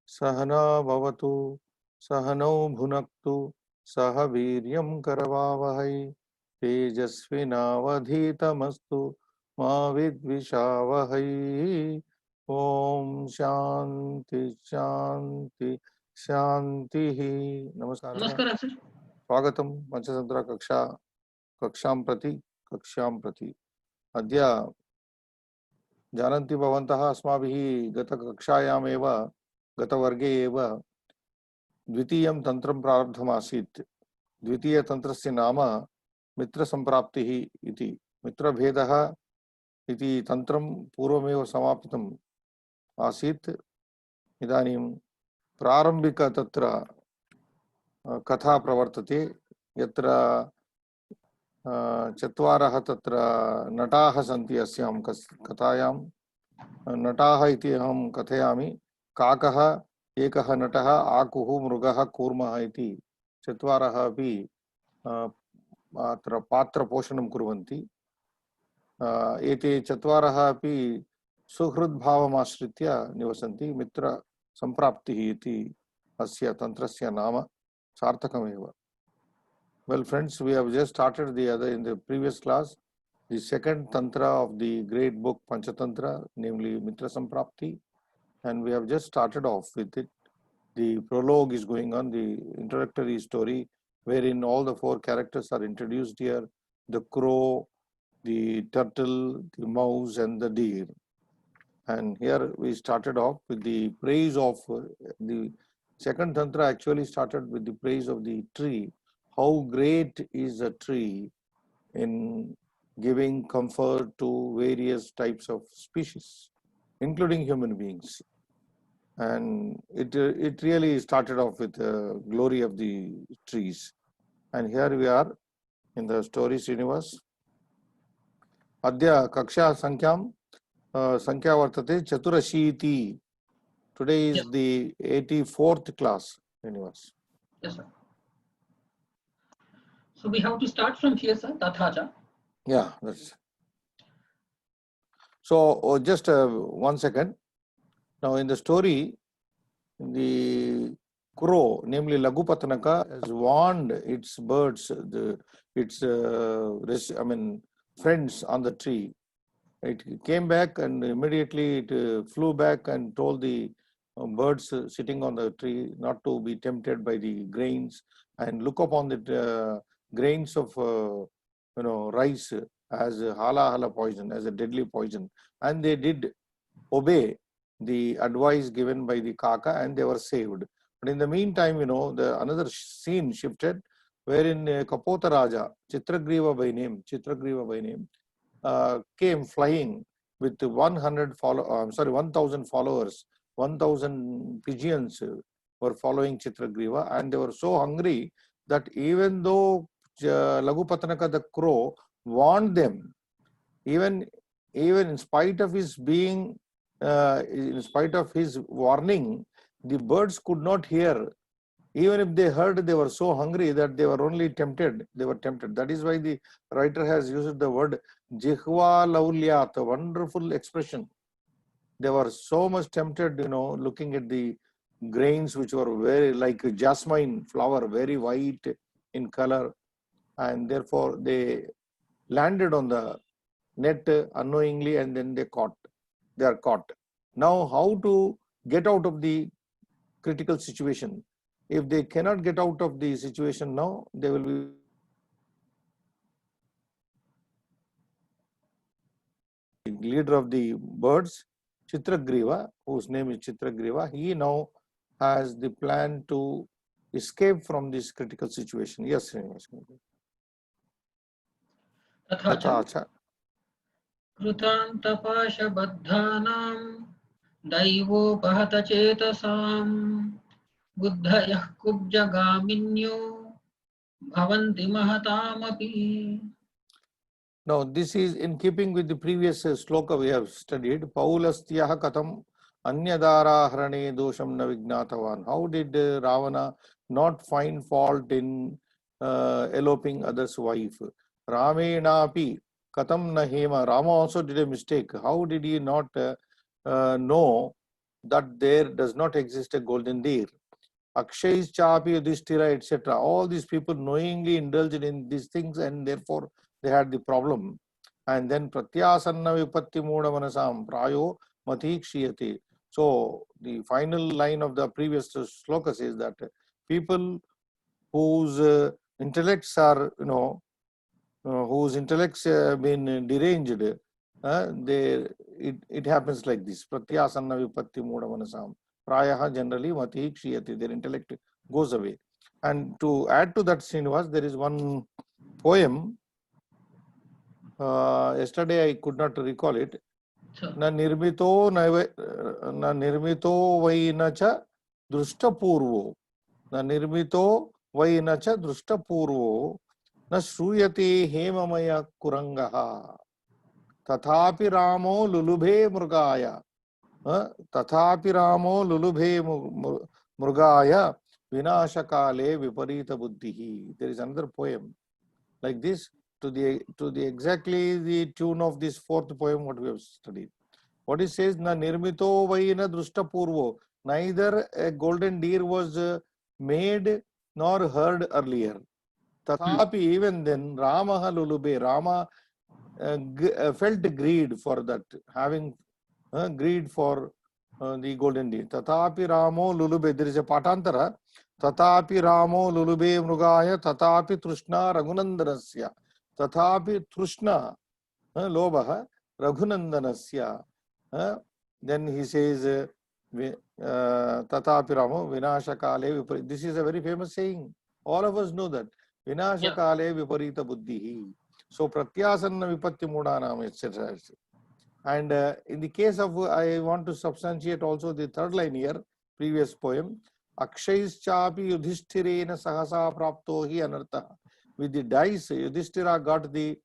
सहना भवतु सहनौ भुनक्तु सह वीर्यं करवावहै तेजस्विनावधीतमस्तु मा विद्विषावहै। ओम शांति शांति शांति। नमस्कार। नमस्कार सर। स्वागतम पंचतंत्र कक्षां प्रति अद्य जानन्ति भवन्तः अस्माभिः गतकक्षायामेव गतवर्गे एव द्वितीयं तन्त्रं प्रारब्धमासीत्। द्वितीयतन्त्रस्य नाम मित्रसम्प्राप्तिः इति। मित्रभेदः इति तन्त्रं पूर्वमेव समापितम् आसीत्। इदानीं प्रारम्भिक तत्र कथा प्रवर्तते, यत्र चत्वारः तत्र नटाः सन्ति। अस्यां कथायां नटाः इति अहं कथयामि। काकः, एकः नटः, आकुः, मृगः, कूर्मः इति चत्वारः अपि अत्र पात्रपोषणं कुर्वन्ति। एते चत्वारः अपि सुहृद्भावमाश्रित्य निवसन्ति। मित्रसम्प्राप्तिः इति अस्य तन्त्रस्य नाम। सार्थकमेव। Well, friends, we have just started in the previous class, the second tantra of the great book Panchatantra, namely Mitra Samprapti, and we have just started off with it. The prologue is going on, the introductory story, wherein all the four characters are introduced here: the crow, the turtle, the mouse, and the deer. And here we started off with the praise of the second tantra. Actually started with the praise of the tree. How great is a tree in giving comfort to various types of species, including human beings. And it really started off with the glory of the trees. And here we are in the story Srinivas. Adya Kaksha Sankyam Sankhya Vartate Chaturashiti. Today is the 84th class, Srinivas. Yes, sir. So we have to start from here, sir. Tathacha. Yeah, that's so. Just 1 second. Now, in the story, the crow, namely Lagupatnaka, has warned its birds, its friends on the tree. It came back and immediately it flew back and told the birds sitting on the tree not to be tempted by the grains and look upon the grains of rice as a hala poison, as a deadly poison. And they did obey the advice given by the kaka and they were saved. But in the meantime, another scene shifted wherein Kapota Raja, Chitragriva by name, came flying with 1,000 followers. 1,000 pigeons were following Chitragriva, and they were so hungry that even though Lagupatnaka the crow warned them, even in spite of his warning, the birds could not hear. Even if they heard, they were so hungry that they were only tempted. They were tempted. That is why the writer has used the word Jihva Laulyat, a wonderful expression. They were so much tempted, looking at the grains which were very like a jasmine flower, very white in color, and therefore they landed on the net unknowingly, and then they are caught. Now, how to get out of the critical situation? If they cannot get out of the situation now, they will be leader of the birds, Chitragriva, whose name is Chitragriva. He now has the plan to escape from this critical situation. Yes, Srinivas. Tathacha. Krutantapashabadhanam Daivopahata chetasam Buddhayah kubjagaminyo Bhavanti mahatamapi. Now, this is in keeping with the previous sloka we have studied. Paulastyaha katam anyadara harane dosham na vignatavan. How did Ravana not find fault in eloping others' wife? Ramenapi katam na hema. Rama also did a mistake. How did he not know that there does not exist a golden deer. Akshayis Chapi Yudhishthira, etc. All these people knowingly indulged in these things, and therefore they had the problem. And then Pratyasanna Vipatti Mooda Manasam Prayo Matikshiyati. So the final line of the previous sloka says that people whose intellects are, whose intellects have been deranged, it happens like this. Pratyasanna Vipatti Mooda Manasam. Prayaha generally mati kshiyati, their intellect goes away. And to add to that, Srinivas, there is one poem. Yesterday I could not recall it. Na nirmito vainacha društapurvo. Na nirmito vainacha društapurvo. Na shruyate hemamaya kurangaha. Tathapi ramo lulubhe mrugaya. Tathapi ramo lulubhe mrugaya vinashakale viparita buddhihi. There is another poem like this to the exactly the tune of this fourth poem what we have studied. What it says, na nirmito vaina društapurvo. Neither a golden deer was made nor heard earlier. Tathapi, even then, Ramaha lulubhe. Rama felt greed for that, having greed for the golden deer. Tatapi Ramo lulube. There is a patantara. Tatapi Ramo lulube mrugaya. Tatapi Trushna Raghunandanasya. Tatapi Trushna Lobaha Raghunandanasya. Then he says, Tatapi Ramo Vinashakale. This is a very famous saying. All of us know that. Vinashakale Viparita Buddhihi. So Pratyasanna Vipatti Moodanam, etc. And in the case of, I want to substantiate also the third line here, previous poem. Akshais chapi yudhishthirena sahasa prapto hi anartha. With the dice, Yudhishthira got the,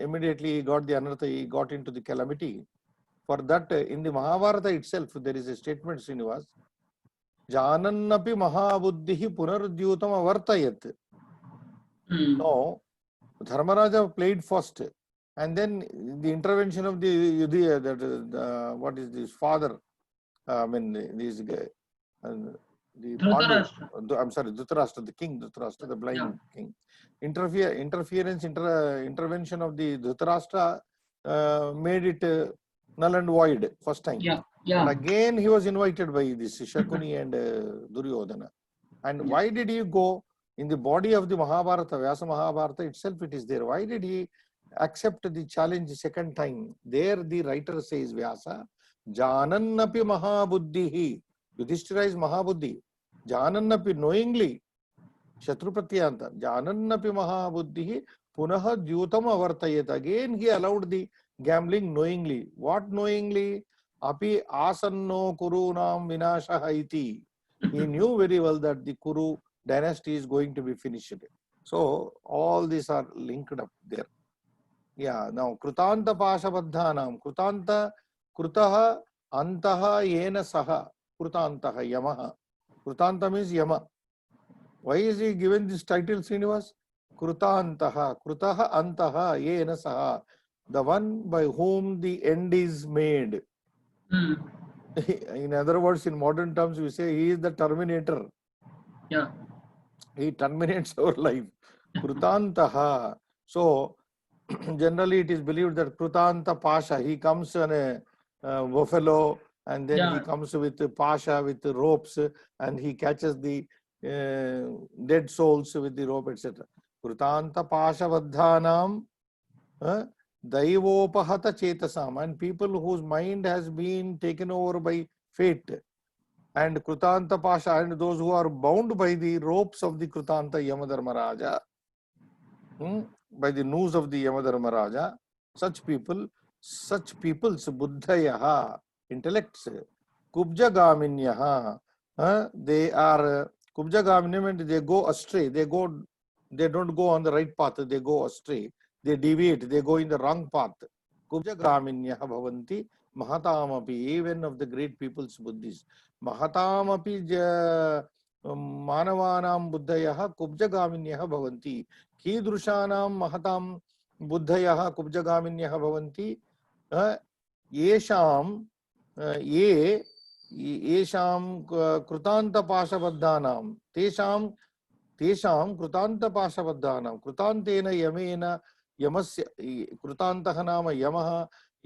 immediately he got the anartha, he got into the calamity. For that, in the Mahabharata itself, there is a statement, Srinivas. Janannapi mahabuddhihi punardyutam avartayat. No, Dharmaraja played first. And then the intervention of the what is this father? I mean, this guy, Dhritarashtra. I'm sorry, Dhritarashtra, the king, Dhritarashtra, the blind king. Intervention of the Dhritarashtra made it null and void first time. But again, he was invited by this Shakuni and Duryodhana. And why did he go? In the body of the Mahabharata, Vyasa Mahabharata itself, it is there. Why did he accept the challenge second time? There the writer says, Vyasa, Janannapi Mahabuddhihi. Yudhishthira is Mahabuddhi. Janannapi, knowingly, Shatrupratyanta. Janannapi Mahabuddhihi Punaha Dyutam Avartayat. Again he allowed the gambling knowingly. What knowingly? Api Asanno Kurunam Vinashaha iti. He knew very well that the Kuru dynasty is going to be finished. So all these are linked up there. Yeah, now Krutanta Pashabadhanam. Krutanta Krutaha Antaha Yena Saha. Krutantaha Yamaha. Krutanta means Yama. Why is he given this title, Srinivas? Krutantaha. Krutaha Antaha Yena Saha. The one by whom the end is made. In other words, in modern terms, we say he is the terminator. Yeah. He terminates our life. Krutantaha. So, generally it is believed that Krutanta Pasha, he comes on a buffalo, and then he comes with Pasha, with ropes, and he catches the dead souls with the rope, etc. Krutanta Pasha Vadhanam Daivopahata Chetasam, and people whose mind has been taken over by fate. And Krutanta Pasha, and those who are bound by the ropes of the Krutanta Yamadharmaraja, by the noose of the Yamadharmaraja, such people's Buddhayaha, intellects, Kubjagaminyaha, they are Kubjagaminam, and they go astray. They don't go on the right path, they go astray. They deviate, they go in the wrong path. Kubjagaminyaha bhavanti mahatamapi, even of the great people's Buddhis. Mahatamapi manavanam buddhayaha kubjagaminyaha bhavanti. Kidrushanam mahatam buddhayaha kubjagaminyaha bhavanti. Yesham ye येषां कृतान्तपाशबद्धानां तेषां कृतान्तपाशबद्धानां कृतान्तेन Yemen यमस्य कृतान्तः नाम यमः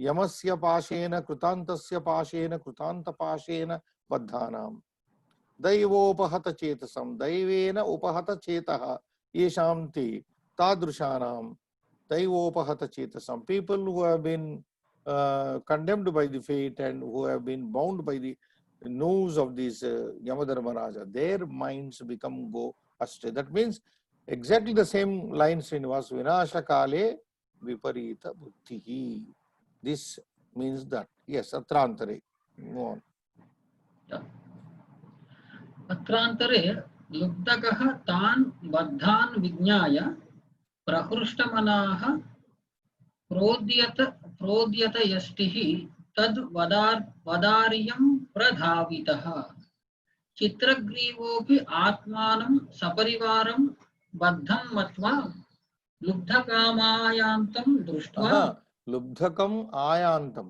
यमस्य पाशेन कृतान्तस्य पाशेन कृतान्तपाशेन बद्धानां दैवोपहत चेतसं दैवेन उपहत चेतः येषां ते तादृशानां दैवोपहत चेतसं people who have been condemned by the fate and who have been bound by the news of these Yamadharmaraja, their minds go astray. That means exactly the same line Srinivas, Vinasha Kale Viparita Buddhihi. This means that. Yes, Atrantare. Go on. अत्रान्तरे लुब्धकः तान् बद्धान् विज्ञाय प्रहृष्टमनाः प्रोद्यत यष्टिः तद् वदार्यं प्रधावितः चित्रग्रीवोऽपि आत्मानं सपरिवारं बद्धं मत्वा लुब्धकामायान्तं दृष्ट्वा लुब्धकम् आयान्तं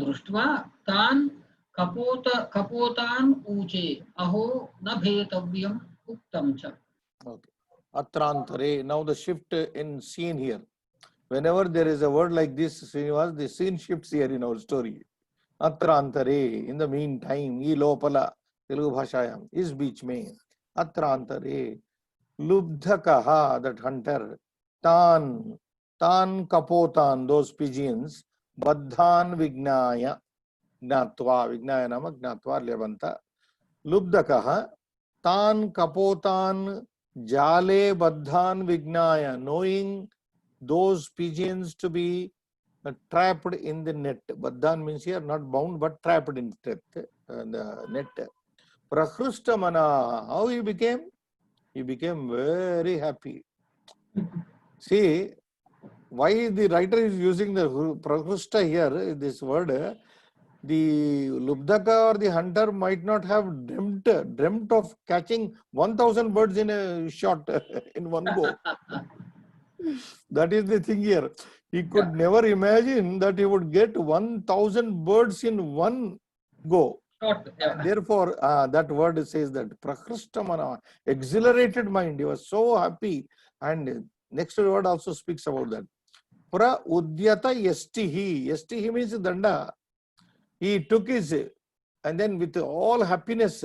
दृष्ट्वा तान् कपोतान् ऊचे अहो न भेतव्यम् उक्तं च. Okay. Atrantare. Now the shift in scene here. Whenever there is a word like this, Srinivas, the scene shifts here in our story. Atrantare. In the meantime, ye lopala, Telugu bhashayam, is beach mein. Atrantare. Lubdhakaha, that hunter. Tan kapotan, those pigeons. Baddhan vignaya. Gnatva. Vignaya nama gnatva levanta. Lubdhakaha. Tan kapotan jale baddhan vignaya, knowing those pigeons to be trapped in the net. Baddhan means here not bound but trapped in the net. Prahrustamana, how he became? He became very happy. See, why the writer is using the prahrusta here, this word, the Lubdhaka or the hunter might not have dreamt of catching 1,000 birds in a shot in one go. That is the thing here. He could never imagine that he would get 1,000 birds in one go. Therefore, that word says that prakrishtamana, exhilarated mind. He was so happy. And next word also speaks about that. Pra udyata yastihi. Yastihi means danda. He took his, and then with all happiness,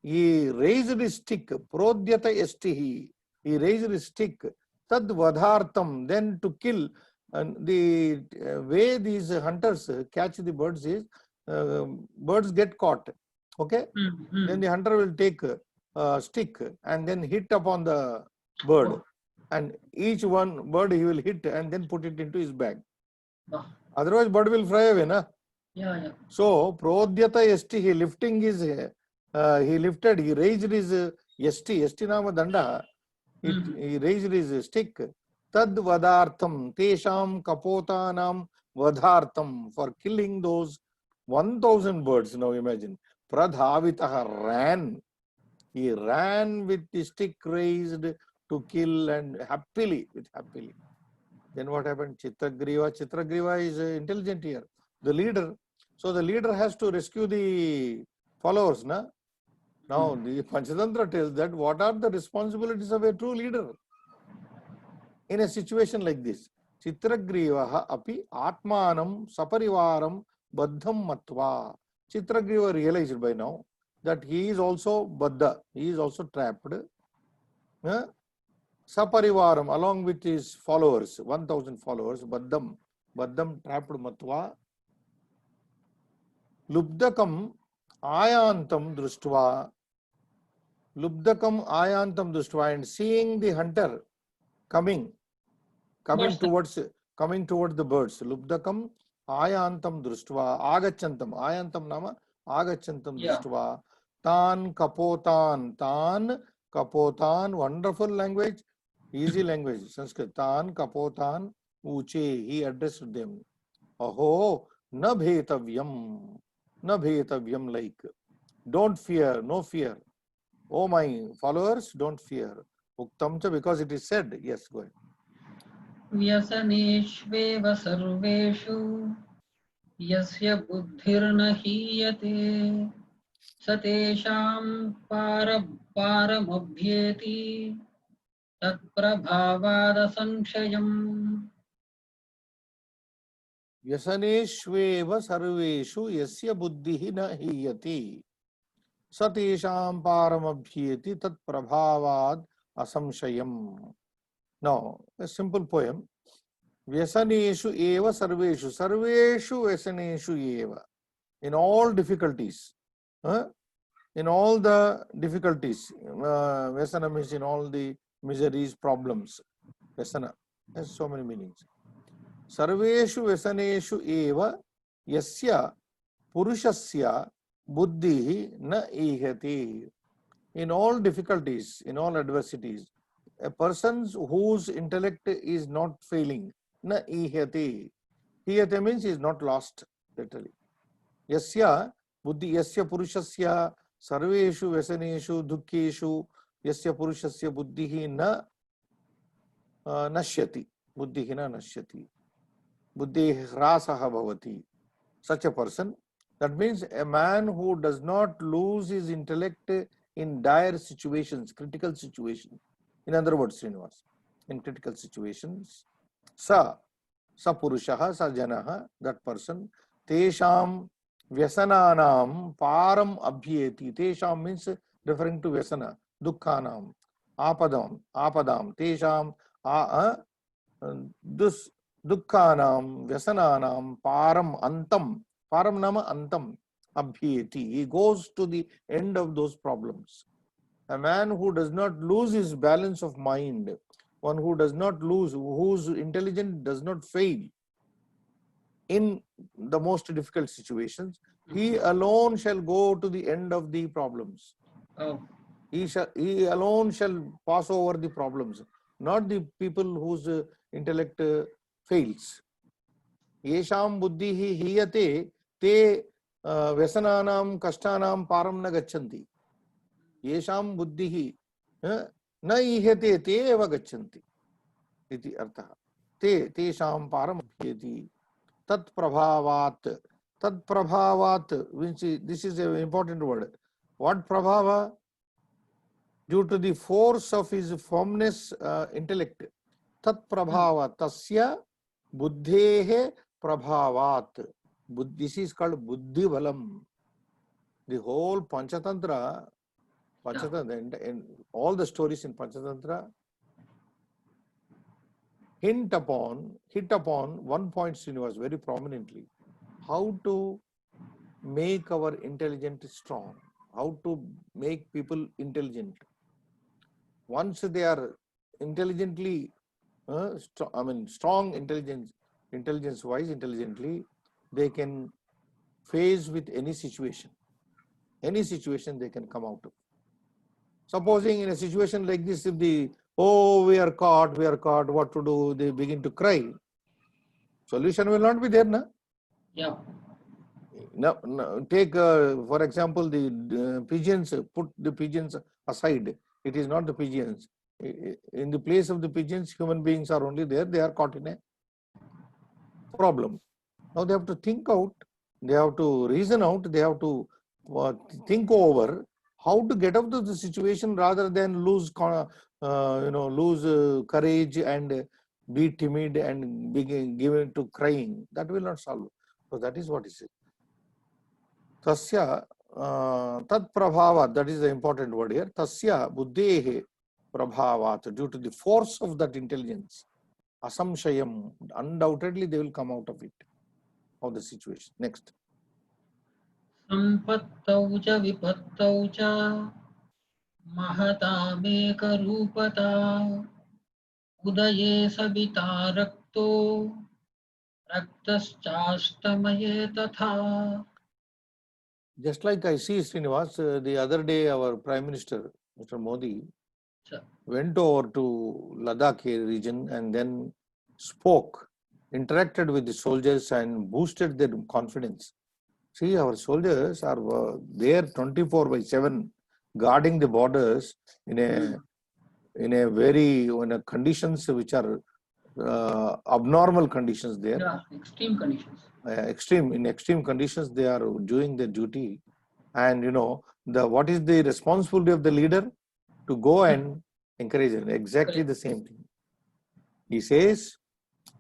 he raised his stick. Prodyata yastihi. He raised his stick. Tad vadhartam. Then to kill. And the way these hunters catch the birds is, birds get caught. Okay? Then the hunter will take a stick and then hit upon the bird. And each one bird he will hit and then put it into his bag. Otherwise, bird will fly away, na? So, Prodhyata Yasti, he lifting his, he raised his Yasti nama danda, he raised his stick. Tad vadartham, tesham kapotanam vadhartham, for killing those 1,000 birds. Now imagine. Pradhavitaha ran. He ran with the stick raised to kill and happily. Then what happened? Chitragriva is intelligent here. The leader. So the leader has to rescue the followers. Na? Now the Panchatantra tells that what are the responsibilities of a true leader in a situation like this. Chitragriva api atmanam saparivaram baddham matva. Chitragriva realized by now that he is also baddha, he is also trapped. Saparivaram, along with his followers, 1,000 followers, baddham trapped matva. Lubdakam ayantam društva. Lubdakam ayantam društva, and seeing the hunter coming towards the birds. Lubdakam ayantam društva. Agachantam. Ayantam nama agachantam društva. Tan kapotan. Wonderful language, easy language, Sanskrit. Tan kapotan uche. He addressed them. Aho na bhetavyam. Na bhetavyam, like. Don't fear, no fear. Oh my followers, don't fear. Uktamcha, because it is said. Yes, go ahead. Vyasaneshveva sarveshu यस्य बुद्धिर्न हीयते स तेषां पारमभ्येति तत्प्रभावादसंशयम् व्यसनेष्वेव सर्वेषु यस्य बुद्धिः न हीयति स तेषां पारमभ्येति तत् प्रभावाद् असंशयम्. Now, a simple poem. Vyasaneshu eva sarveshu. Sarveshu vyasaneshu eva. In all difficulties. In all the difficulties. Vyasana means in all the miseries, problems. Vyasana has so many meanings. Sarveshu vyasaneshu eva yasya purushasya buddhi na ihati. In all difficulties, in all adversities, a person whose intellect is not failing, na ihati. Ihati means is not lost, literally. Yasya buddhi, yasya purushasya sarveshu vyasaneshu dukkheshu yasya purushasya buddhihi na nashyati. Buddhihi na nashyati. Buddhi hrasaha bhavati. Such a person, that means a man who does not lose his intellect in dire situations, critical situations. In other words, Srinivas, in critical situations, sa purushaha, sa janaha, that person, tesham vyasananam param abhyeti. Tesham means referring to vyasana, dukkhanam, apadam, tesham dukkhanam, vyasananam, param antam. Param nama antam abhyeti. He goes to the end of those problems. A man who does not lose his balance of mind, one who does not lose, whose intelligence does not fail in the most difficult situations, he alone shall go to the end of the problems. Oh. He alone shall pass over the problems, not the people whose intellect fails. Yesham buddhihi hiyate te vyasananam kashtanam param na gachanti. Yesham buddhihi na ihate te eva gachanti. Iti artha. Tesham param abhyeti. Tat prabhavat. Tat prabhavat, which this is an important word. What prabhava? Due to the force of his firmness intellect. Tat prabhava tasya buddhehe prabhavat. This is called buddhi balam. The whole Panchatantra, and all the stories in Panchatantra hit upon one point, Srinivas, very prominently. How to make our intelligence strong. How to make people intelligent. Once they are intelligently, strong intelligence-wise, intelligently, they can face with any situation. Any situation they can come out of. Supposing in a situation like this, if we are caught, what to do? They begin to cry. Solution will not be there, na? Yeah. No, take, for example, the pigeons, put the pigeons aside. It is not the pigeons. In the place of the pigeons, human beings are only there. They are caught in a problem. Now they have to think out, they have to reason out, they have to think over how to get out of the situation rather than lose courage and be timid and begin given to crying. That will not solve. So that is what is it. Tasya tat prabhavat, that is the important word here. Tasya buddhehe prabhavat, due to the force of that intelligence, asamshayam, undoubtedly they will come out of it, of the situation. Next. Sampattau cha vipattau cha mahatamekarupata udaye sabita rakto raktaschastamaye tatha. Just like I see, Srinivas, the other day our Prime Minister, Mr. Modi, went over to Ladakh region and then spoke, interacted with the soldiers and boosted their confidence. See, our soldiers are there 24/7, guarding the borders in a conditions which are abnormal conditions there. Yeah, extreme conditions. In extreme conditions, they are doing their duty. And you know, what is the responsibility of the leader? To go and encourage them. Exactly the same thing. He says,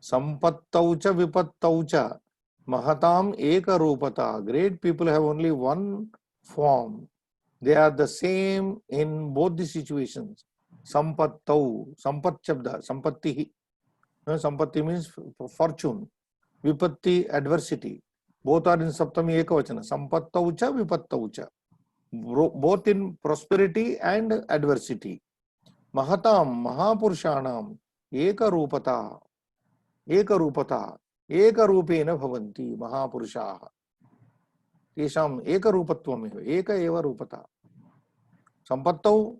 Sampattaucha vipattaucha mahatam eka rupata. Great people have only one form. They are the same in both the situations. Sampattau, sampat shabda, sampatti. Sampatti means fortune. Vipatti, adversity. Both are in Saptami Ekavachana. Sampattaucha, vipattaucha. Both in prosperity and adversity. Mahatam, Mahapurushanam, Eka Rupata, Ekarupena Bhavanti, Mahapurushaha. Tesham Eka Rupatvam, Eka Eva Rupata. Sampattau,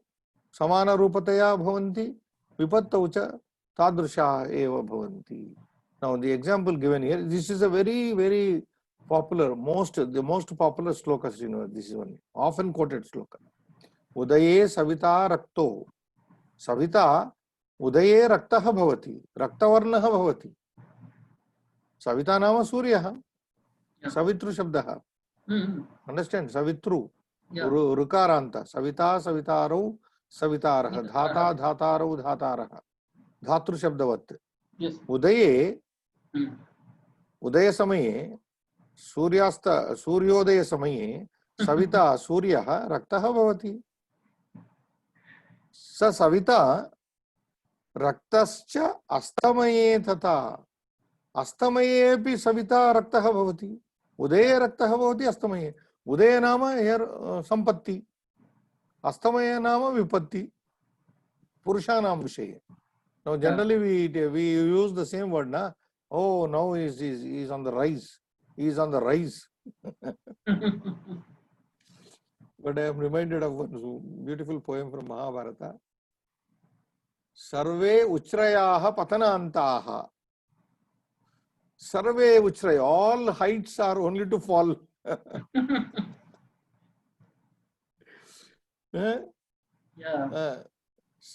Samana Rupataya Bhavanti, Vipattaucha, Tadrusha Eva Bhavanti. Now, the example given here, this is a very, very popular, the most popular slokas, you know, this is one often quoted sloka. Udaye Savita Rakto. Savita Udaye Raktaha Bhavati. Raktavarnaha Bhavati. Savita Nama Suryaha. Savitru Shabdaha. Understand? Savitru. Rukaranta. Savita Savitaro Savitaraha. Dhata Dhataro Dhataraha. Dhatru Shabdavat. Yes. Udaye Udaya Samaye Suryodaya Samaye Savita Suryaha Raktaha Bhavati. Sa Savita Raktascha Astamaye Tata. Astamaye pi Savita Raktaha Bhavati. Udaya Raktaha Bhavati Astamaye. Udaya Nama here Sampatti. Astamaye Nama Vipatti. Purushanam Vishaye. Now generally we use the same word, na? Oh, now he is on the rise. He is on the rise. But I am reminded of one beautiful poem from Mahabharata. Sarve uchrayaha patanantaha. Sarve uchraya. All heights are only to fall. Yeah.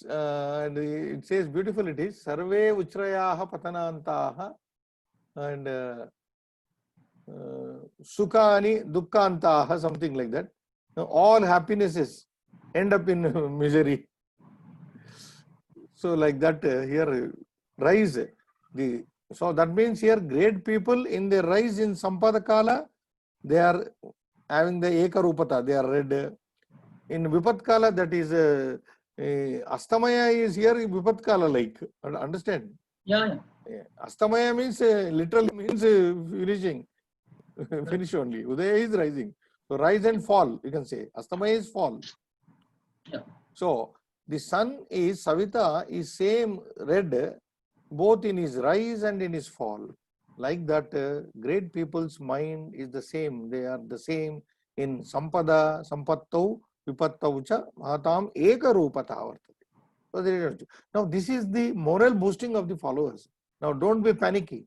And it says beautiful it is. Sarve uchrayaha patanantaha. And sukani dukkantaha, something like that. All happinesses end up in misery. So like that here rise. So that means here great people in their rise in Sampadakala, they are having the Ekarupata, they are red. In Vipatkala, that is Astamaya is here Vipatkala like. Understand? Yeah. Astamaya means literally means finishing. Finish only. Udaya is rising. So rise and fall, you can say. Astamaya is fall. Yeah. So the sun is, Savita is same red, both in his rise and in his fall. Like that, great people's mind is the same. They are the same in Sampada, Sampattau, Vipattaucha, Mahatam, Eka Rupata Vartate. So now this is the moral boosting of the followers. Now don't be panicky.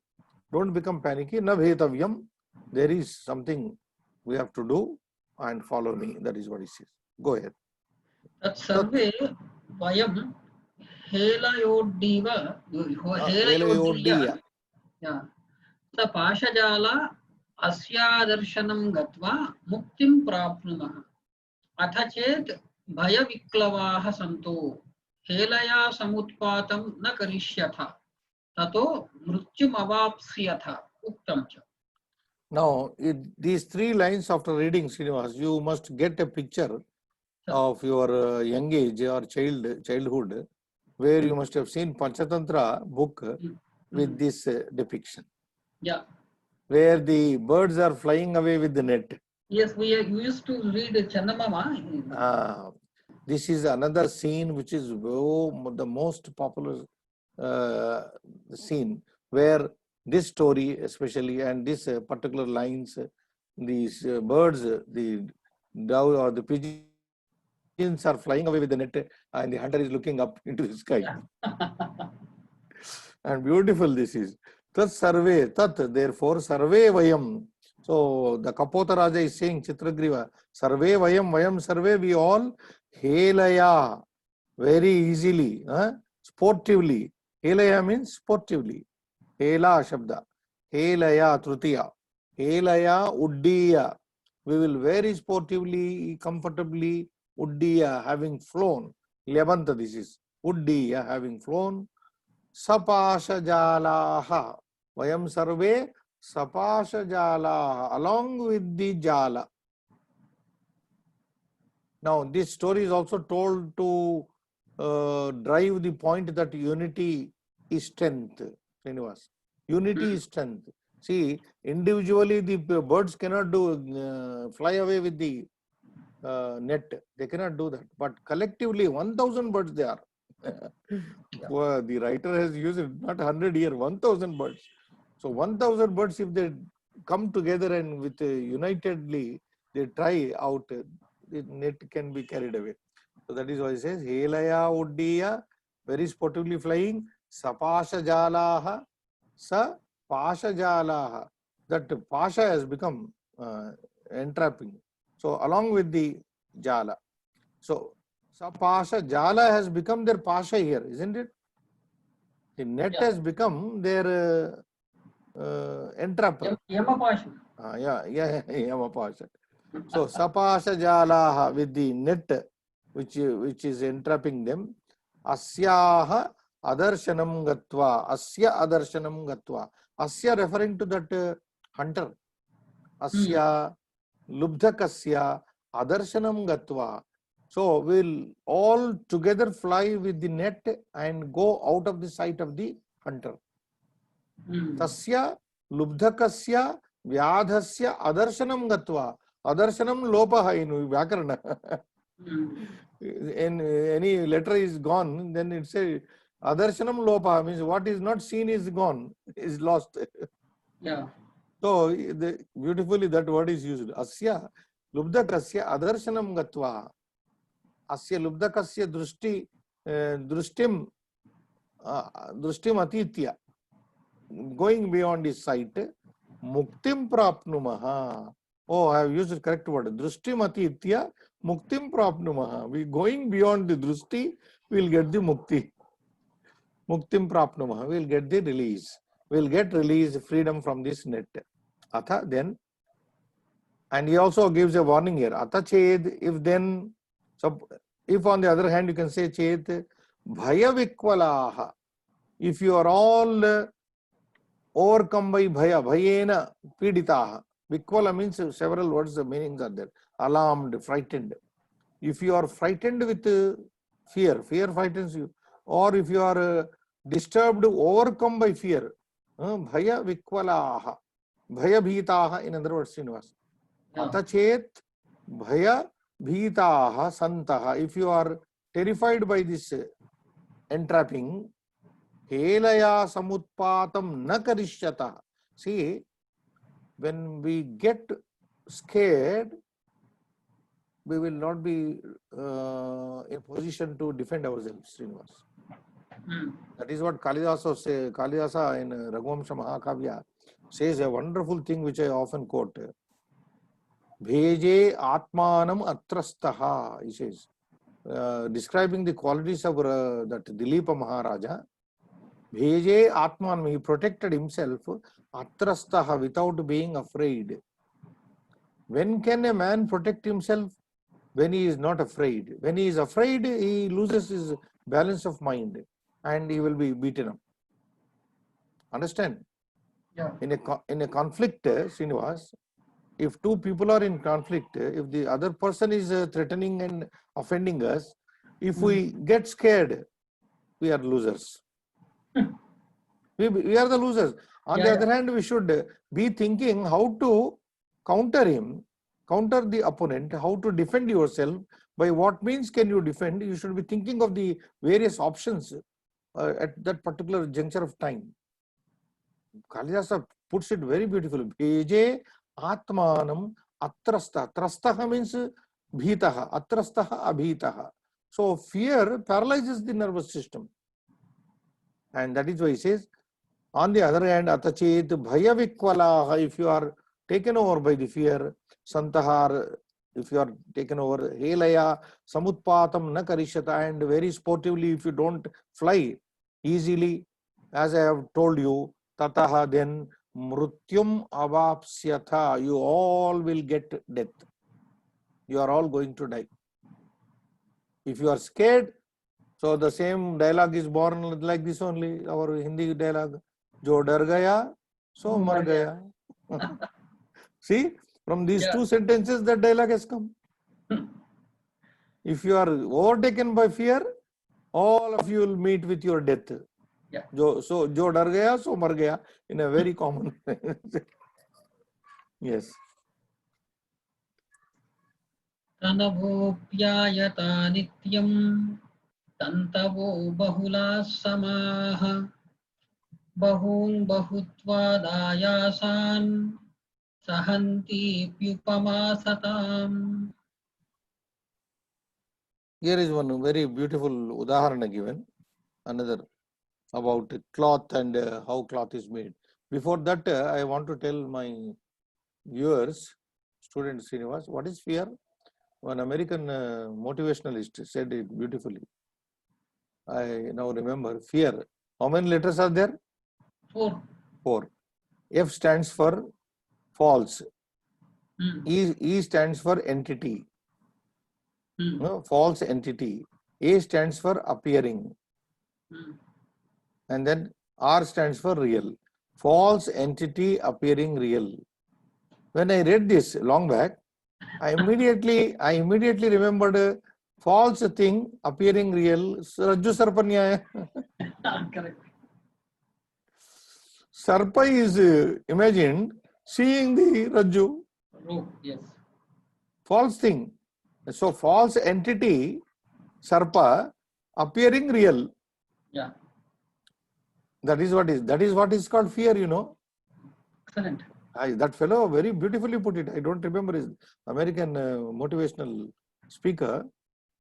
Don't become panicky. Na bhetavyam. There is something we have to do and follow me. That is what he says. Go ahead. Tat sarve vayam helayodiva helayodiya. Yeah. Sa pashajala asyadarsanam gatva muktim prapnumah. Atha chet bhaya viklavaha santo helaya samutpatam na karishyatha. Tato mrutyum avapsyatha uktam cha. Now, these three lines after reading, Srinivas, you must get a picture of your young age or childhood, where you must have seen Panchatantra book with this depiction. Yeah. Where the birds are flying away with the net. Yes, we used to read Chandamama. This is another scene which is the most popular scene, where this story especially and this particular lines, these birds, the dove or the pigeons are flying away with the net and the hunter is looking up into the sky. Yeah. And beautiful this is. Tat sarve, tat, therefore sarve vayam. So the Kapota Raja is saying, Chitragriva, sarve vayam sarve, we all helaya, very easily, sportively, Helaya means sportively. Hela Shabda. Helaya Trutiya. Helaya Uddiya. We will very sportively, comfortably, Uddiya, having flown. 11th this is. Uddiya, having flown. Sapasha Jalaha. Vayam Sarve Sapasha Jalaha. Along with the Jala. Now, this story is also told to drive the point that unity is strength. Srinivas. Unity is strength. See, individually the birds cannot fly away with the net. They cannot do that. But collectively, 1,000 birds they are. Well, the writer has used it, not 100 here, 1,000 birds. So 1,000 birds, if they come together and with unitedly, they try out, the net can be carried away. So that is why it says, Helaya Uddiya, very sportively flying, Sapasha Jalaha, Sa Pasha Jalaha. That Pasha has become entrapping. So along with the Jala. So Sapasha Jala has become their Pasha here, isn't it? The net has become their entrapper. Yamapasha. Yamapasha. So Sapasha Jalaha, with the net which is entrapping them. Asyaha Adarshanam Gatva. Asya Adarshanam Gatva. Asya referring to that hunter. Asya Lubdhakasya Adarshanam Gatva. So we'll all together fly with the net and go out of the sight of the hunter. Tasya Lubdhakasya Vyadhasya Adarshanam Gatva. Adarshanam Lopaha in Vyakarana. In any letter is gone, then it says Adarshanam Lopaha, means what is not seen is gone, is lost. Yeah. So beautifully that word is used. Asya Lubdhakasya Adarshanam Gatva. Asya Lubdhakasya Drustim Atitya. Going beyond his sight. Muktim Prapnumaha. Oh, I have used the correct word. Drustim Atitya Muktim Prapnumaha. We going beyond the Drusti, we will get the Mukti. Muktim Prapnumaha. We will get the release. We will get release, freedom from this net. Atha, then, and he also gives a warning here. Atha Ched, if then, so if on the other hand you can say Chet, Bhaya Vikvalaha. If you are all overcome by Bhaya, Bhayena Piditaha. Vikvala means several words, the meanings are there. Alarmed, frightened. If you are frightened with fear, fear frightens you. Or if you are disturbed, overcome by fear, Bhaya Vikvalaha. Bhaya Bhitaha, in other words, Srinivas. Atachet Bhaya Bhitaha Santaha. If you are terrified by this entrapping, Helaya Samutpatam Na Karishyata. See, when we get scared, we will not be in a position to defend ourselves, Srinivas. That is what Kalidasa in Raghuvamsha Mahakavya says a wonderful thing which I often quote. Bheje Atmanam Atrastaha, he says, describing the qualities of that Dilipa Maharaja. Bheje Atmanam, he protected himself, Atrastaha, without being afraid. When can a man protect himself? When he is not afraid. When he is afraid, he loses his balance of mind and he will be beaten up. Understand? Yeah. In a conflict, Srinivas, if two people are in conflict, if the other person is threatening and offending us, if we get scared, we are losers. We are the losers. On the other hand, we should be thinking how to counter him, counter the opponent, how to defend yourself. By what means can you defend? You should be thinking of the various options at that particular juncture of time. Kalidasa puts it very beautifully. Bheje Atmanam Atrasta. Trastaha means Bhitaha. Atrastaha Abhitaha. So fear paralyzes the nervous system. And that is why he says, on the other hand, Atachet Bhaya Vikvalaha, if you are taken over by the fear, Santahar, if you are taken over, Helaya Samutpatam Na Karishata, and very sportively, if you don't fly easily, As I have told you, tataha, then mrutyum avapsyatha, you all will get death. You are all going to die. If you are scared, so the same dialogue is born like this only, our Hindi dialogue. Jo dar gaya, so mar gaya. See, from these two sentences, that dialogue has come. If you are overtaken by fear, all of you will meet with your death. Yeah. Jo dar gaya, so mar gaya, in a very common way. Yes. तनवोऽप्यायता नित्यं तन्तवो बहुलाः समाः बहून् बहुत्वादायासान् सहन्तीप्युपमासताम्. Here is one very beautiful udaharana given, another about cloth and how cloth is made. Before that, I want to tell my viewers, students, Srinivas, what is fear? One American motivationalist said it beautifully. I now remember fear. How many letters are there? 4. 4. F stands for false. E stands for entity. No, false entity. A stands for appearing. And then R stands for real. False entity appearing real. When I read this long back, I immediately remembered a false thing appearing real. Rajju Sarpa Nyaya. Correct. Sarpa is imagined seeing the Rajju. Oh, yes. False thing. So false entity, Sarpa, appearing real. Yeah. That is what is called fear, you know. Excellent. That fellow very beautifully put it. I don't remember his American motivational speaker.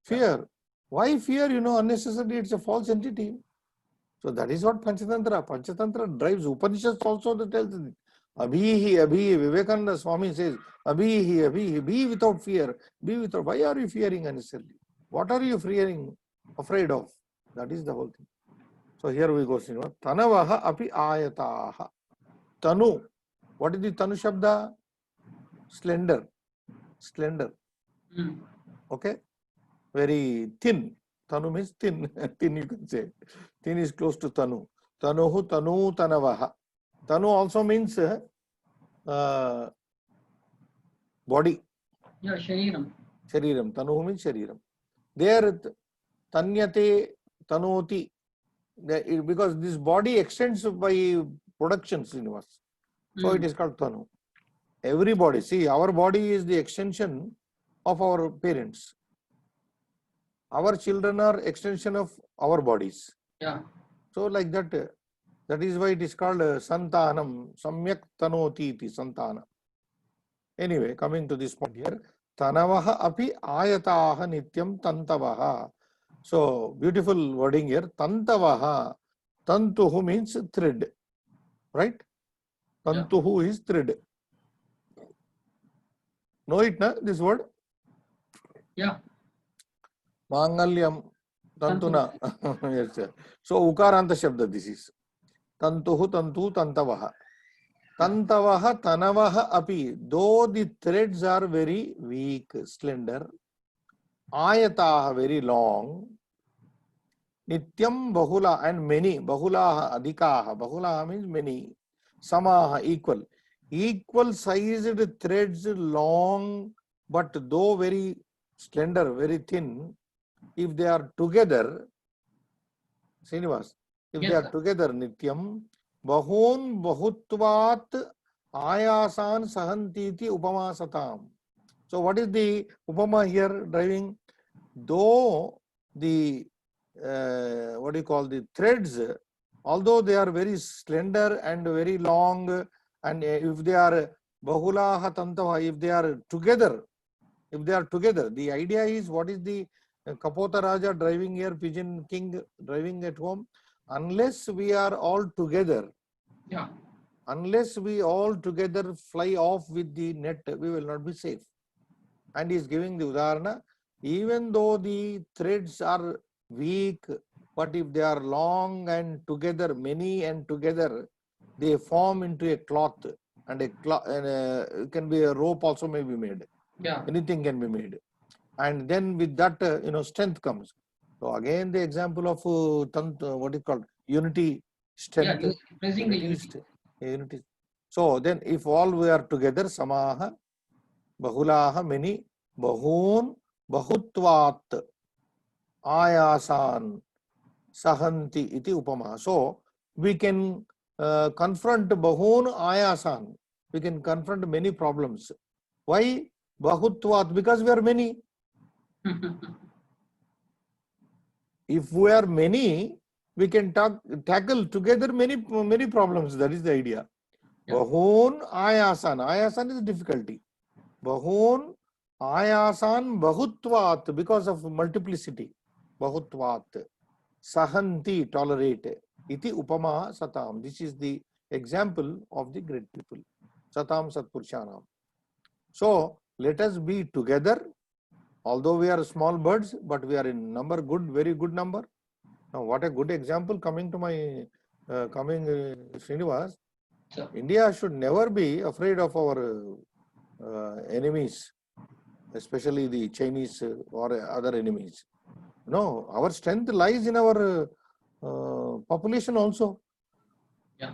Fear. Why fear? You know, unnecessarily it's a false entity. So that is what Panchatantra. Panchatantra drives Upanishads also that tells it. Abhihi, Vivekananda Swami says, Abhihi, be without fear. Be without. Why are you fearing unnecessarily? What are you fearing, afraid of? That is the whole thing. So here we go, Srinivas. Tanavaha api ayataha. Tanu. What is the Tanu Shabda? Slender. Okay? Very thin. Tanu means thin. Thin you can say. Thin is close to Tanu. Tanuhu Tanu Tanavaha. Tanu also means body. Yeah, Shariram. Shariram. Tanuhu means Shariram. There, Tanyate, Tanoti. Because this body extends by production, Srinivas. So it is called Tanu. Every body, see, our body is the extension of our parents. Our children are extension of our bodies. Yeah. So like that, that is why it is called Santanam, Samyak Tanoti iti Santana. Anyway, coming to this point here, Tanavaha api ayataha nityam tantavaha. So beautiful wording here, Tantavaha. Tantuhu means thread, right? Tantuhu is thread. Know it, na, this word? Yeah. Mangalyam, Tantuna. Yes, sir. So Ukaranta Shabda this is. Tantuhu, Tantu, Tantavaha. Tantavaha, Tanavaha api. Though the threads are very weak, slender, Ayataha very long, Nityam Bahula and many, Bahulaha, Adhikaha. Bahulaha means many. Samaha, equal. Equal sized threads, long, but though very slender, very thin, if they are together, Srinivas, if they are together, Nityam, Bahun Bahutvat Ayasan Sahantiti Upama Satam. So what is the Upama here driving? Though the what do you call the threads, although they are very slender and very long, and if they are Bahulaha Tantava, if they are together, the idea is what is the Kapota Raja driving here, Pigeon King driving at home, unless we are all together, unless we all together fly off with the net, we will not be safe. And he is giving the Udarana, even though the threads are weak, But if they are long and together, many and together, they form into a cloth, and it can be a rope also may be made. Yeah. Anything can be made. And then with that, strength comes. So again, the example of what is called unity, strength, Yeah, praising the unity. unity. So then, if all we are together, samaha, bahulaha, many, bahun, bahutvat, ayasan, sahanti, iti upama. So we can confront bahun ayasan. We can confront many problems. Why bahutvat? Because we are many. If we are many, we can tackle together many problems. That is the idea. Yeah. Bahun ayasan. Ayasan is difficulty. Bahun ayasan bahutvat, because of multiplicity. Bahutvat. Sahanti, tolerate. Iti upama satam. This is the example of the great people. Satam Satpurushanam. So let us be together. Although we are small birds, but we are in number good, very good number. Now, what a good example coming to my Srinivas. So, India should never be afraid of our enemies, especially the Chinese or other enemies. No, our strength lies in our population also. yeah.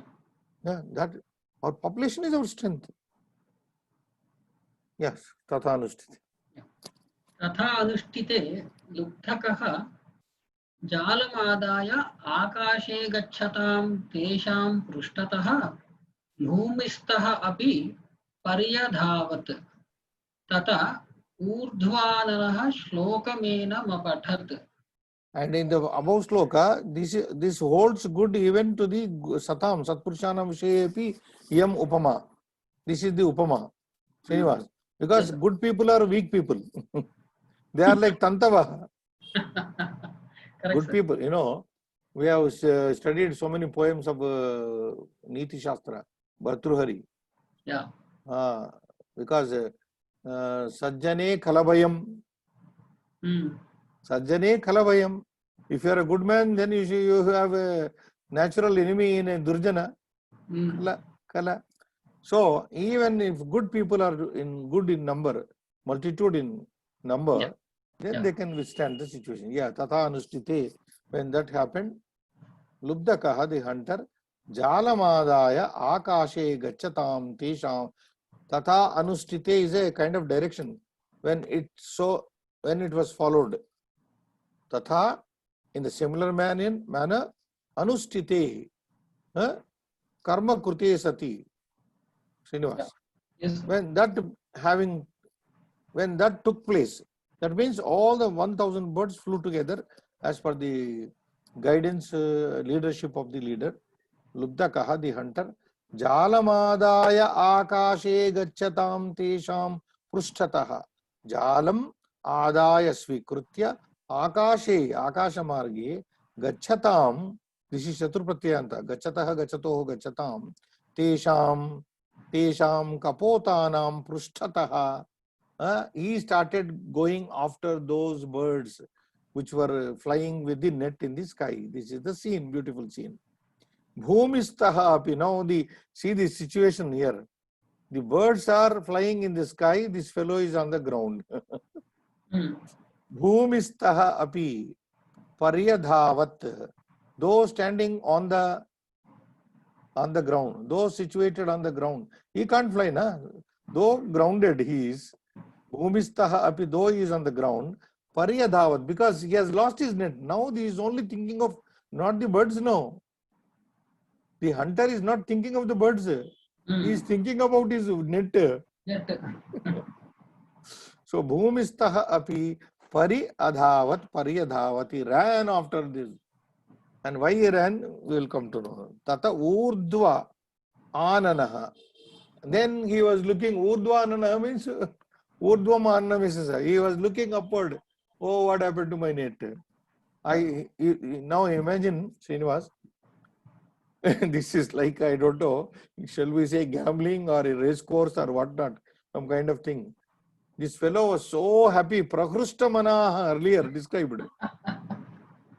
Yeah, that our population is our strength. Yes, tatha anushtite. तथा अनुष्ठिते लुब्धकः जालमादाय आकाशे गच्छतां तेषां पृष्ठतः भूमिस्थः अपि पर्यधावत् तथा ऊर्ध्वानरः श्लोकमेनमपठत्. And in the above sloka, this holds good even to the satam, satpurushanam vishayepi yam upama. This is the upama, Srinivas. Because Yes. good people are weak people. They are like Tantava. Correct, Good sir. people, we have studied so many poems of Niti Shastra, Bhartruhari. Yeah. Because Sajjane Kalabayam. Sajjane Kalabayam. If you are a good man, then you have a natural enemy in a Durjana. Kala. So even if good people are good in number, multitude in number, Yeah. then Yeah. they can withstand the situation. Yeah, tatha anushtite. When that happened, Lubdakaha, the hunter, Jalamadaya Akashe Gachatam Tesham. Tatha anushtite is a kind of direction. When it was followed. Tatha, in the similar manner, anushtite, karma krute sati. Srinivas. Yeah. Yes. When that took place, that means all the 1000 birds flew together as per the guidance, leadership of the leader. Lubdakaha, the hunter, Jalamadaya Akashe Gachatam Tesham Prushtataha. Jalam Adaya Svikrutya Akashe, Akasha Marge, Gachatam, this is Chaturpratyanta, Gachataha Gachatoho Gachatam, Tesham Kapotanam Prushtataha. He started going after those birds which were flying with the net in the sky. This is the scene, beautiful scene. Bhumistaha api. Now see the situation here. The birds are flying in the sky. This fellow is on the ground. Bhumistaha api paryadhavat. Those standing on the ground, those situated on the ground. He can't fly, na? Though grounded he is. Bhumistaha api, though he is on the ground. Paryadhavat, because he has lost his net. Now he is only thinking of not the birds, no. The hunter is not thinking of the birds. He is thinking about his net. So Bhumistaha api paryadhavat. He ran after this. And why he ran, we will come to know. Tata urdhva ananaha. Then he was looking, urdhva ananaha means urdhva manana means he was looking upward. Oh, what happened to my net? Now imagine, Srinivas, this is like, I don't know, shall we say gambling or a race course or whatnot, some kind of thing. This fellow was so happy, Prakrushta Manaha earlier described.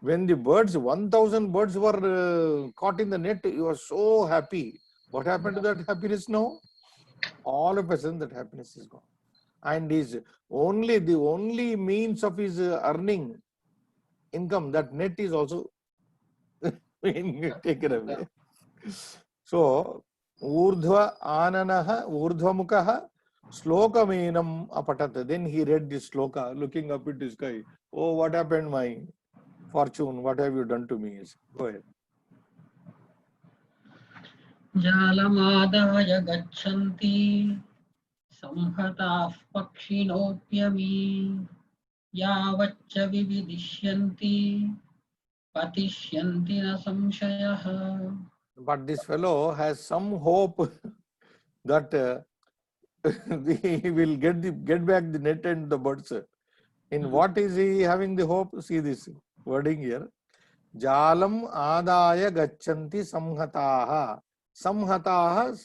When the birds, 1,000 birds were caught in the net, you were so happy. What happened to that happiness now? All of a sudden, that happiness is gone. And the only means of his earning income, that net is also being taken away. So, Urdhva Ananaha, Urdhvamukaha, Slokamenam Apatat. Then he read this sloka, looking up at the sky. Oh, what happened, my fortune? What have you done to me? Go ahead. जालमादाय गच्छन्ति संहताः पक्षिणोऽप्यमी यावच्च विविदिष्यन्ति पतिष्यन्ति न संशयः. But this fellow has some hope that he will get back the net and the birds. In what is he having the hope? See this wording here. Jalam adaya gachanti samhataha. Samhataha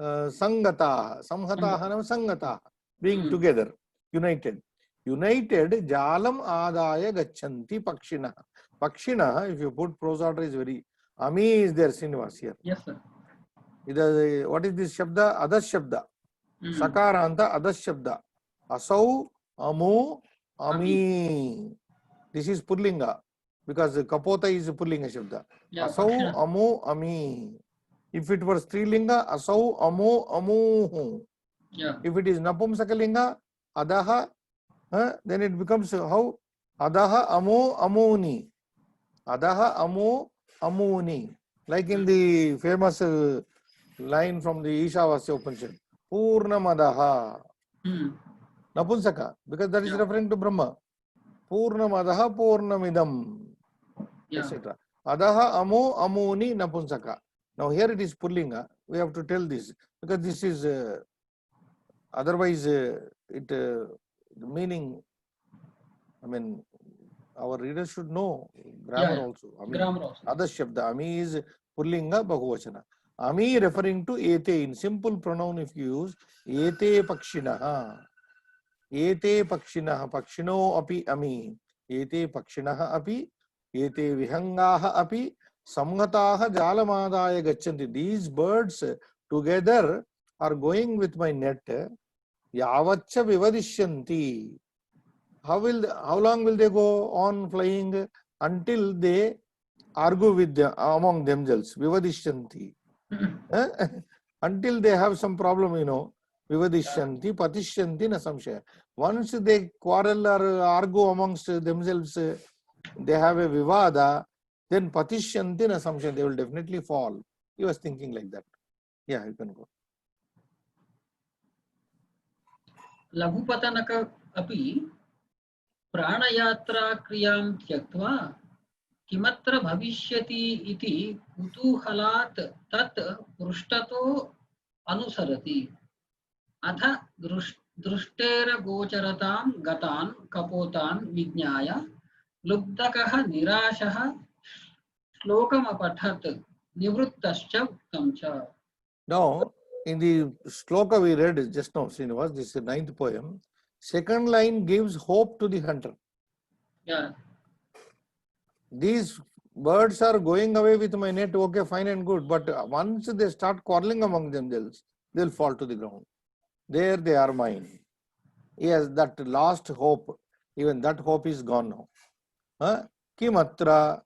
sangataha. Samhataha nam sangataha. Being together, united. United, jalam adaya gachanti pakshina. Pakshina, if you put prose order, is very. Ami is there, Srinivas here. Yes, sir. What is this shabda? Adas shabda. Sakaranta adas shabda. Asau, amu, ami. This is Purlinga because Kapota is Purlinga shabda. Yeah, Asau, Pakshina. amu, ami. If it was Strilinga, asau, amu, amuhu. Yeah. If it is Napumsakalinga, adaha, then it becomes how? Adaha, amu, amuni. Adaha, amu, amuni. Like in the famous line from the Ishavasya Upanishad. Purnamadaha. Napunsaka. Because that is referring to Brahma. Purnamadaha, Purnamidam. Yeah. Etc. Adaha, amu, amuni, napunsaka. Now here it is Purlinga. We have to tell this because this is otherwise the meaning. I mean, our readers should know grammar also. Ami. Grammar also. Other shabda. Ami is Purlinga Bahuvachana. Ami referring to ete. In simple pronoun, if you use ete pakshinaha. Ete pakshinaha. Pakshino api ami. Ete pakshinaha api. Ete vihangaha api. Samgataha jalamadaya gachanti. These birds together are going with my net. Yavacha vivadishyanti. How long will they go on flying? Until they argue with them, among themselves. Vivadishyanti. Until they have some problem, Vivadishyanti, patishyanti na samshaya. Once they quarrel or argue amongst themselves, they have a vivada, then patishyanti na samshaya, they will definitely fall. He was thinking like that. Yeah, you can go. Laghupatanak अपि प्राणयात्रा क्रियां त्यक्त्वा किमत्र भविष्यति इति कुतूहलात् तत् पृष्ठतो अनुसरति अथ दृष्टेरगोचरतां गतान् कपोतान् विज्ञाय लुब्धकः निराशः श्लोकमपठत् निवृत्तश्च उक्तं च. Now, in the sloka we read just now, Srinivas, this is the 9th poem. Second line gives hope to the hunter. Yeah. These birds are going away with my net, okay, fine and good. But once they start quarreling among themselves, they'll fall to the ground. There they are mine. Yes, that last hope, even that hope is gone now. Kimatra,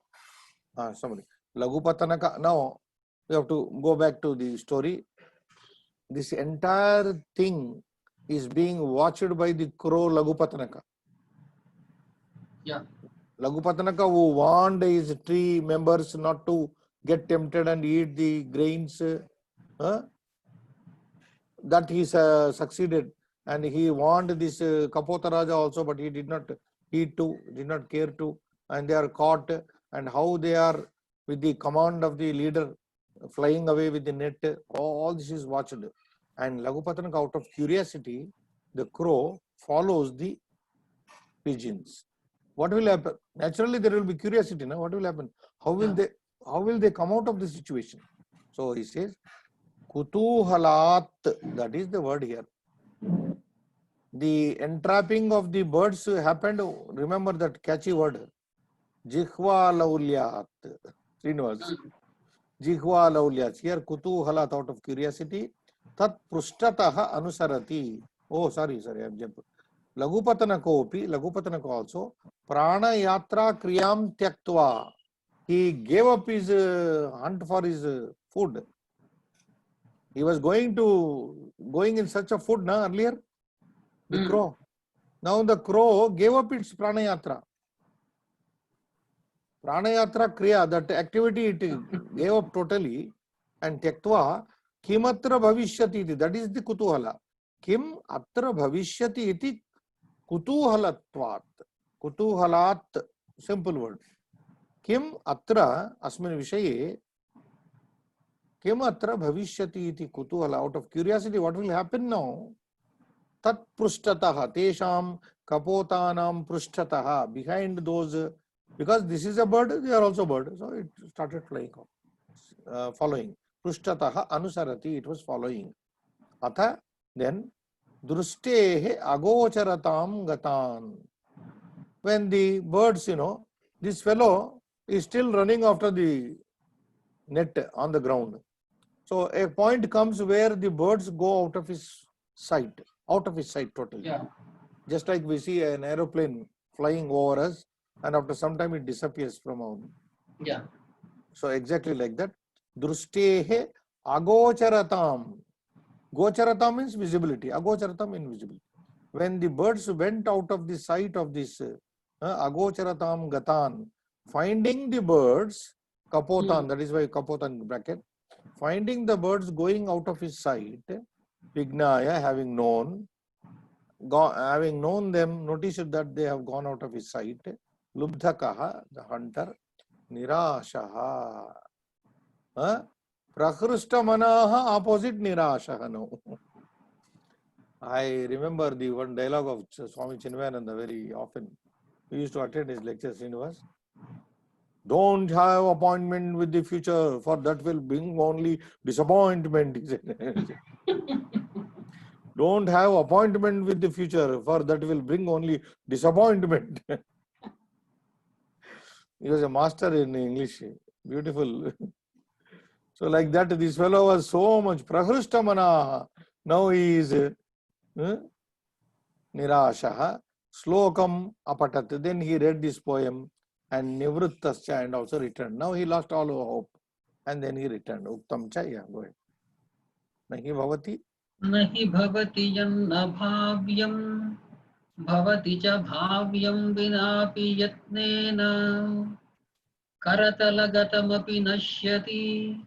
somebody, Lagupatanaka. Now, we have to go back to the story. This entire thing is being watched by the crow Lagupatanaka. Yeah. Lagupatanaka, who warned his tree members not to get tempted and eat the grains, that he succeeded. And he warned this Kapota Raja also, but he did not heed to, did not care to. And they are caught, and how they are with the command of the leader flying away with the net, all this is watched. And Lagupatanaka, out of curiosity, the crow follows the pigeons. What will happen? Naturally, there will be curiosity. Now, what will happen? How will they come out of the situation? So he says, Kutuhalat, that is the word here. The entrapping of the birds happened. Remember that catchy word. Jihva laulyat. Srinivas. Jihva laulyat. Here kutuhalat, out of curiosity. Tat prushtataha anusarati. Oh, sorry, I've jumped. Lagupatana also. Prana yatra kriyam tyaktva. He gave up his hunt for his food. He was going in search of food earlier. The crow. Now the crow gave up its pranayatra. Pranayatra kriya, that activity it gave up totally, and tyaktva kim atra bhavishyati iti. That is the kutuhala. Kim atra bhavishyati iti kutuhalatvat. Kutuhalat, simple word. Kim atra asmin vishaye kim atra bhavishyati iti kutuhala. Out of curiosity, what will happen now? Tat prushtataha, tesham kapotanam prushtataha, behind those, because this is a bird, they are also bird, so it started flying, following. Prushtataha anusarati, it was following. Atha, then drustehe agocharatam gatan. When the birds, this fellow is still running after the net on the ground. So a point comes where the birds go out of his sight totally. Yeah. Just like we see an aeroplane flying over us, and after some time it disappears from our. Yeah. So exactly like that. Drustehe agocharatam. Gocharatam means visibility. Agocharatam invisibility. When the birds went out of the sight of this agocharatam gatan, finding the birds, kapotan, that is why kapotan bracket, finding the birds going out of his sight, Vignaya, having known them, noticed that they have gone out of his sight. Lubdhakaha, the hunter, Nirashaha. Prakrishtamanaha, opposite Nirashaha. No. I remember the one dialogue of Swami Chinmayananda very often. We used to attend his lectures, Srinivas. Don't have appointment with the future, for that will bring only disappointment. Don't have appointment with the future, for that will bring only disappointment. He was a master in English. Beautiful. So like that, this fellow was so much prahrishtamana. Now he is nirashaha. Slokam apatat. Then he read this poem and nivrittascha and also returned. Now he lost all hope. And then he returned. Uktam cha, yeah, go ahead. Nahi bhavati. Nahi bhavati janna bhavyam bhavati cha bhavyam vinapi yatnena karatalagatapi nashyati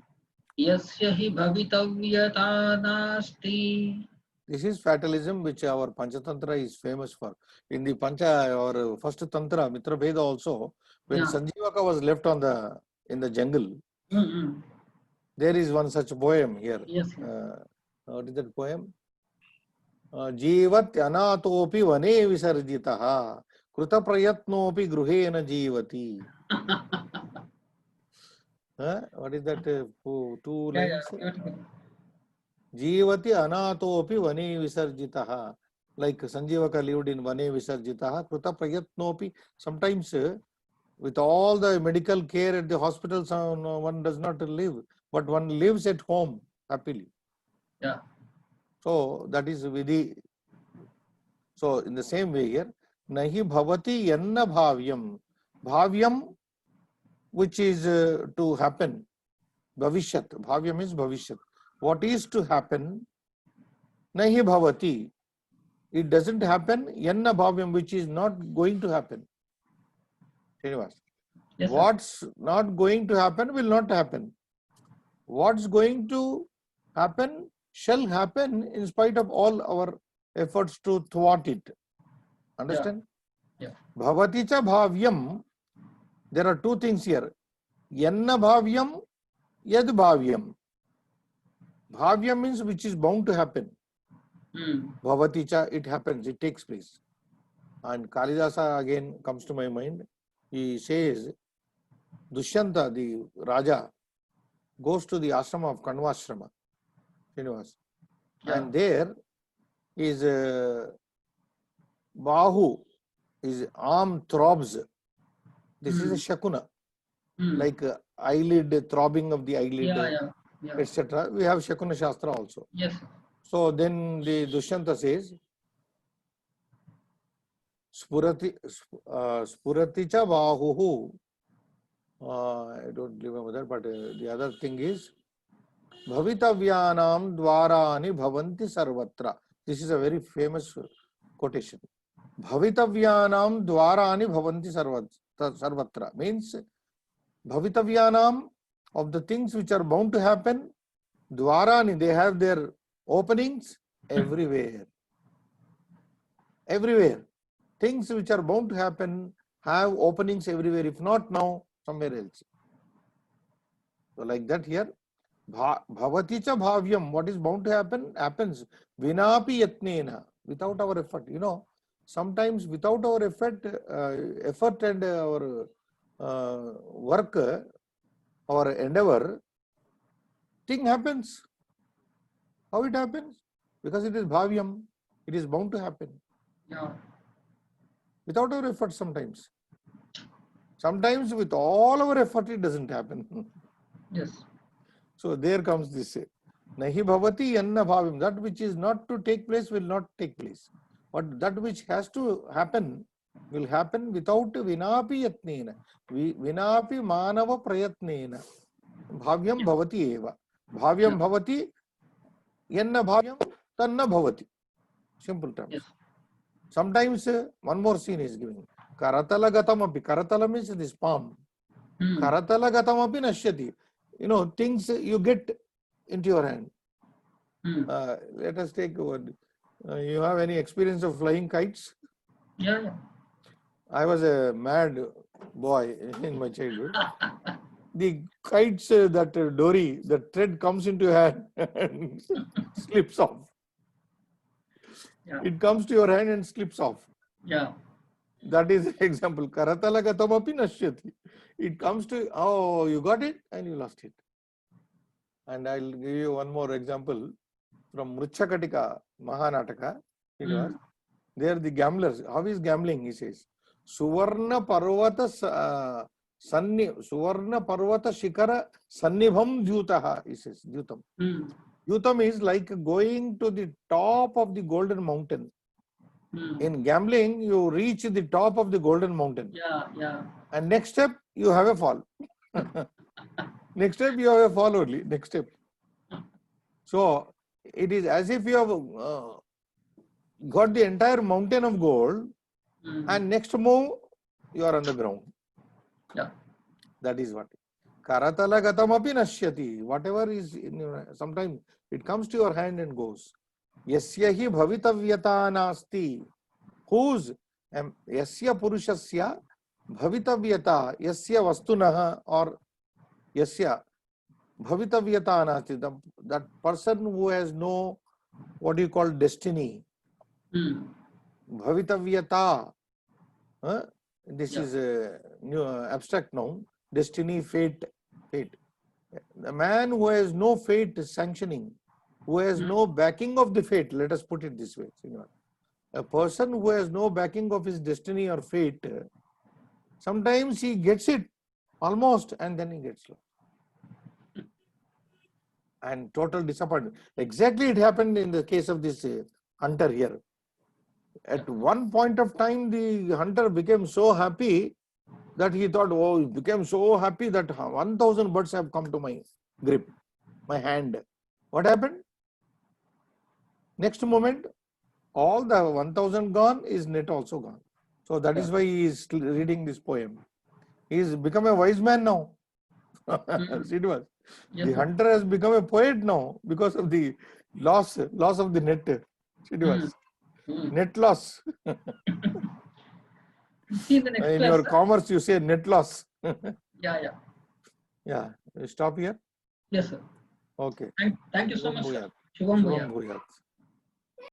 yasya hi bhavitavyata nasti. This is fatalism, which our Panchatantra is famous for. In the Pancha, our first Tantra, Mitra Bheda also, when Sanjivaka was left in the jungle, there is one such poem here. Yes. What is that poem? Jivat anatopi vane visarjitaha kruta prayatnopi gruhena jivati. What is that? Two lines. Jivati anatopi vane visarjitaha. Like Sanjivaka lived in vane visarjitaha. Kruta prayatnopi. Sometimes with all the medical care at the hospitals, one does not live, but one lives at home happily. Yeah. So that is vidhi. So in the same way here, nahi bhavati yanna bhavyam. Bhavyam, which is to happen. Bhavishyat. Bhavyam is bhavishyat. What is to happen? Nahi bhavati. It doesn't happen. Yanna bhavyam, which is not going to happen. Srinivas. Yes, what's not going to happen will not happen. What's going to happen shall happen in spite of all our efforts to thwart it. Understand? Yeah. Bhavati cha bhavyam. There are two things here. Yanna bhavyam, yad bhavyam. Bhavyam means which is bound to happen. Bhavati cha, it happens, it takes place. And Kalidasa again comes to my mind. He says, Dushyanta, the Raja, goes to the ashrama of Kanvashrama, Srinivas. Yeah. And there is Bahu, his arm throbs This is a Shakuna, Hmm. like eyelid, throbbing of the eyelid, Yeah. etc. We have Shakuna Shastra also. Yes, sir. So then the Dushyanta says, Spurati cha bahuhu. I don't remember that, but the other thing is, Bhavitavyanam dvarani bhavanti sarvatra. This is a very famous quotation. Bhavitavyanam dvarani bhavanti sarvatra means Bhavitavyanam, of the things which are bound to happen, dvarani, they have their openings everywhere. Everywhere. Things which are bound to happen have openings everywhere. If not now, somewhere else. So like that here, bhavati cha bhavyam, what is bound to happen, happens. Vinapi yatnena, without our effort. You know, sometimes without our effort and our work, our endeavor, thing happens. How it happens? Because it is bhavyam, it is bound to happen. Yeah. Without our effort sometimes. Sometimes with all our effort it doesn't happen. Yes. So there comes this. Nahi bhavati yanna bhavyam. That which is not to take place will not take place. But that which has to happen will happen without vinapi yatnena. Vinapi manava prayatnena. Bhavyam bhavati eva. Bhavyam bhavati yanna bhavyam tanna bhavati. Simple terms. Yes. Sometimes one more scene is given. Karatala gatamapi. Karatala means this palm. Karatala gatamapi nashyati. You know, things you get into your hand. Let us take a word. You have any experience of flying kites? Yeah. I was a mad boy in my childhood. The kites, that dory, the thread comes into your hand and slips off. Yeah. It comes to your hand and slips off. Yeah. That is the example. Karatala gatamapi nashyati. It comes to, oh, you got it and you lost it. And I'll give you one more example from Mruchakatika Mahanataka. There the gamblers. How is gambling? He says, Suvarna Parvata Shikara Sannibham Dhyutaha. He says, Dhyutam. Dhyutam is like going to the top of the golden mountain. In gambling, you reach the top of the golden mountain. Yeah. And next step, you have a fall. Next step, you have a fall only. Next step. So, it is as if you have got the entire mountain of gold, and next move, you are on the ground. Yeah. That is what. Karatala gatamapi nashyati. Whatever is in your, sometimes it comes to your hand and goes. Yasyahi bhavitavyata nasti. Whose? Yasya purushasya bhavitavyata. Yasya vastunaha or yasya bhavitavyata nasti. That person who has no, what do you call, destiny. Bhavitavyata. This is a new abstract noun. Destiny, fate. The man who has no fate sanctioning, who has no backing of the fate, let us put it this way. A person who has no backing of his destiny or fate, sometimes he gets it almost and then he gets lost. And total disappointment. Exactly it happened in the case of this hunter here. At one point of time, the hunter became so happy that he thought, oh, he became so happy that 1,000 birds have come to my grip, my hand. What happened? Next moment, all the 1,000 gone, his net also gone. So that is why he is reading this poem. He has become a wise man now. Srinivas. The hunter has become a poet now because of the loss of the net. Srinivas. Net loss. See the next In class, your sir. commerce, you say net loss. Yeah. Stop here. Yes, sir. Okay. Thank you so much, sir. Shubham Shubham Bhuyat. Bhuyat.